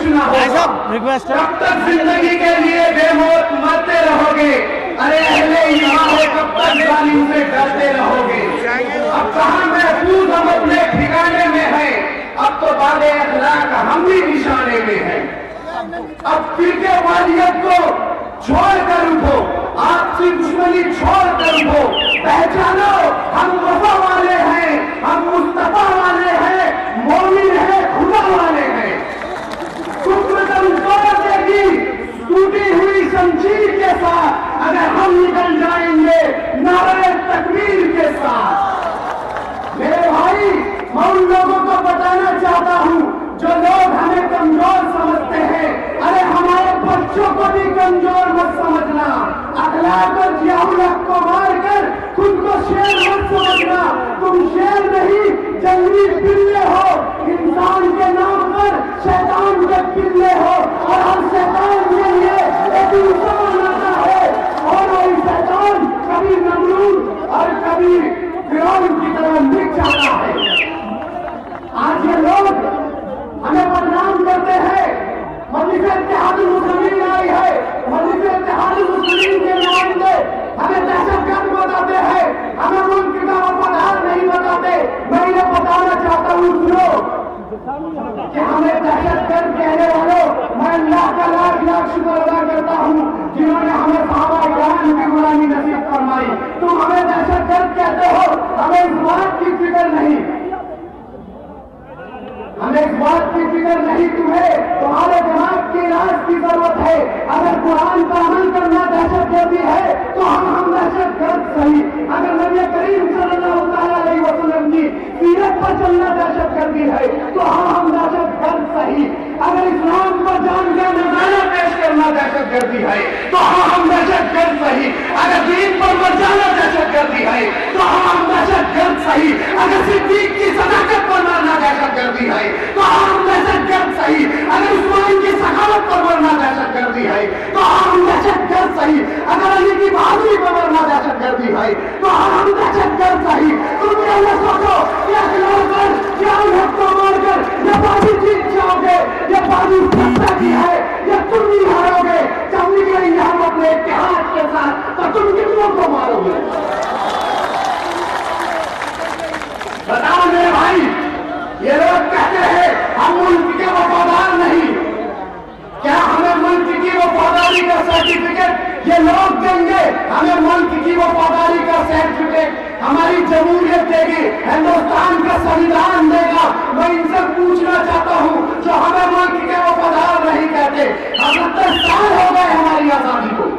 نہ ہوگا، کب تک زندگی کے لیے بے موت مرتے رہو گے؟ ارے اہل ایمان کب تک ظالم سے ڈرتے رہو گے؟ اب کہاں محفوظ ہم اپنے ٹھکانے میں ہیں، اب تو باد اخلاق ہم بھی نشانے میں ہیں۔ اب فرقے واریت کو چھوڑ کر اٹھو، آپسی دشمنی چھوڑ کر اٹھو، پہچانو ہم وفا والے ہیں، ہم مصطفیٰ والے ہیں، مومن ہیں، خدا والے ہیں۔ کفر کمزور دے گی ٹوٹی ہوئی شمشیر کے ساتھ، اگر ہم نکل جائیں گے نعرہ تکبیر کے ساتھ۔ میرے بھائی، میں ان لوگوں کو بتانا چاہتا ہوں جو لوگ ہمیں کمزور سمجھتے ہیں، ارے ہمارے بچوں کو بھی کمزور مت سمجھنا، اخلاق اور ضیاء کو مار کر خود کو شیر مت سمجھنا۔ تم شیر نہیں، جنگلی بلے ہو، انسان کے نام پر شیطان کے پلے ہو، اور ہر شیطان کے لیے ایک انسان آتا ہے، اور وہی شیطان کبھی نمرود اور کبھی فرعون کی طرح مٹ جاتا ہے۔ آج یہ لوگ ہمیں بدنام کرتے ہیں، مجلس اتحاد المسلمین آئی ہے، مجلس اتحاد المسلمین کے نمائندے ہمیں دہشت گرد بتاتے ہیں، ہمیں ملک کا وفادار نہیں بتاتے۔ میں انہیں بتانا چاہتا ہوں سنو کہ ہمیں دہشت گرد کہنے والوں میں اللہ کا لاکھ لاکھ شکر ادا کرتا ہوں جنہوں نے ہمیں صحابہ کرام کی غلامی نصیب فرمائی۔ تم ہمیں دہشت گرد کہتے ہو، ہمیں اس بات کی فکر نہیں، ہمیں اس بات کی فکر نہیں، تمہیں تمہارے دماغ کی علاج کی ضرورت ہے۔ اگر قرآن کا عمل کرنا دہشت گردی ہے تو ہم دہشت گرد صحیح، اگر نبی کریم صلی اللہ علیہ وسلم کی سیرت پر چلنا دہشت گردی ہے تو ہم دہشت گرد صحیح، اگر اسلام پر جان کا نذرانہ پیش کرنا دہشت گردی ہے تو ہم دہشت گرد صحیح، اگر دین پر مر جانا دہشت گردی ہے تو ہم دہشت گرد صحیح، اگر صدیق کی صداقت پر مارنا دہشت گردی ہے تو ہم دہشت گرد صحیح، اگر عثمان کی سخاوت پر مرنا دہشت گردی ہے تو ہم دہشت گرد صحیح، اگر علی کی بہادری پر مرنا دہشت گردی ہے تو ہم دہشت گرد صحیح۔ تم یہ سوچو کہ اخلاق کر یا حق کو مار کر یہ بازی جیت جاؤ گے، یہ بازی فتح کی ہے، یہ تم نہیں ہارو گے۔ جب نکلیں گے ہم اپنے اتحاد کے ساتھ تو تم کتنوں کو مارو گے؟ بتاؤ میرے بھائی، یہ لوگ کہتے ہیں ہم ملک کے وفادار نہیں، کیا ہمیں ملک کی وفاداری کا سرٹیفکیٹ یہ لوگ دیں گے؟ ہمیں ملک کی وفاداری کا سرٹیفکیٹ ہماری جمہوریت دے گی، ہندوستان کا سنویدھان دے گا۔ میں ان سے پوچھنا چاہتا ہوں جو ہمیں ملک کے وفادار نہیں کہتے، 70 سال ہو گئے ہماری آزادی کو،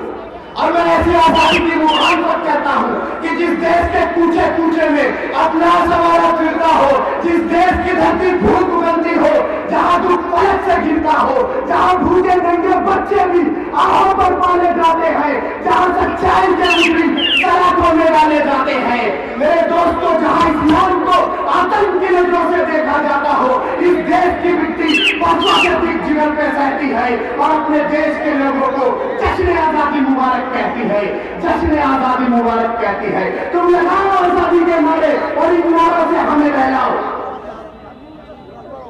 اور میں ایسی آزادی کی مخالفت کہتا ہوں کہ جس دیش کے کوچے کوچے میں اپنا سوارا پھرتا ہو، جس دیش کی دھرتی بھوک بنتی ہو، جہاں دودھ فلک سے گرتا ہو، جہاں بھوکے ننگے بچے بھی آہوں پر پالے جاتے ہیں، جہاں سچائی کے مجرم سڑکوں میں ڈالے جاتے ہیں۔ میرے دوستو، جہاں اسلام کو آتنک کی نظروں سے دیکھا جاتا ہو، اس دیش کی مٹی پاکستان جگر پہ سہتی ہے اور اپنے دیش کے لوگوں کو جشن آزادی مبارک کہتی ہے، جشن آزادی مبارک کہتی ہے۔ تم لگاؤ آزادی کے نعرے اور ان نعروں سے ہمیں بہلاؤ۔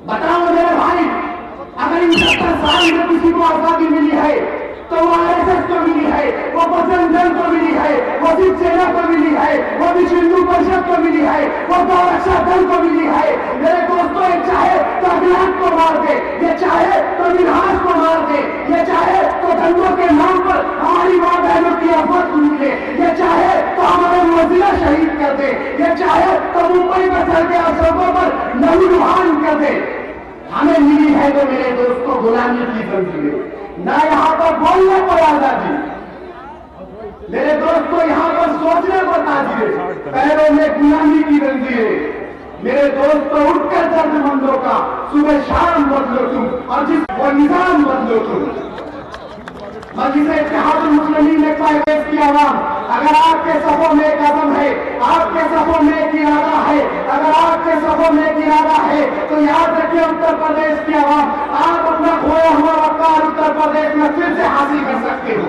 بتاؤ میرے بھائی، اگر ان 70 سال میں کسی کو آزادی ملی ہے تو وہ RSS کو ملی ہے، وہ بجرنگ دل کو ملی ہے، وہ شیو سینا کو ملی ہے، وہ وشو ہندو پریشد کو ملی ہے، وہ گو رکشا دل کو ملی ہے۔ میرے دوستوں، یہ چاہے تو اگلان کو مار دے، یہ چاہے تو منہاج کو مار دے، یہ چاہے تو دنگوں کے نام پر ہماری ماں بہنوں کی عزت لوٹ لے، یہ چاہے تو ہمارے موزلہ شہید کر دے، یہ چاہے تو ممبئی میں چل کے اشوکوں پر نہو نہان کر دے۔ ہمیں ملی ہے تو میرے دوستوں غلامی کی زنجیریں، نہ یہاں پر بولنے کو آزادی، میرے دوستوں یہاں پر سوچنے کو تاجریں، پیروں میں غلامی کی زنجیریں۔ میرے دوستوں، اٹھ کر درد مندوں کا صبح شام بدلو تم، اور جس وہ نظام بدلو تم۔ مجلس اتحاد المسلمین نے پیغام کی عوام، اگر آپ کے صفوں میں ایک عزم ہے، آپ کے صفوں میں ایک ارادہ ہے، اگر آپ کے صفوں میں ایک ارادہ ہے تو یاد رکھیں اتر پردیش کی عوام، آپ اپنا کھویا ہوا وقار اتر پردیش میں پھر سے حاصل کر سکتے ہو۔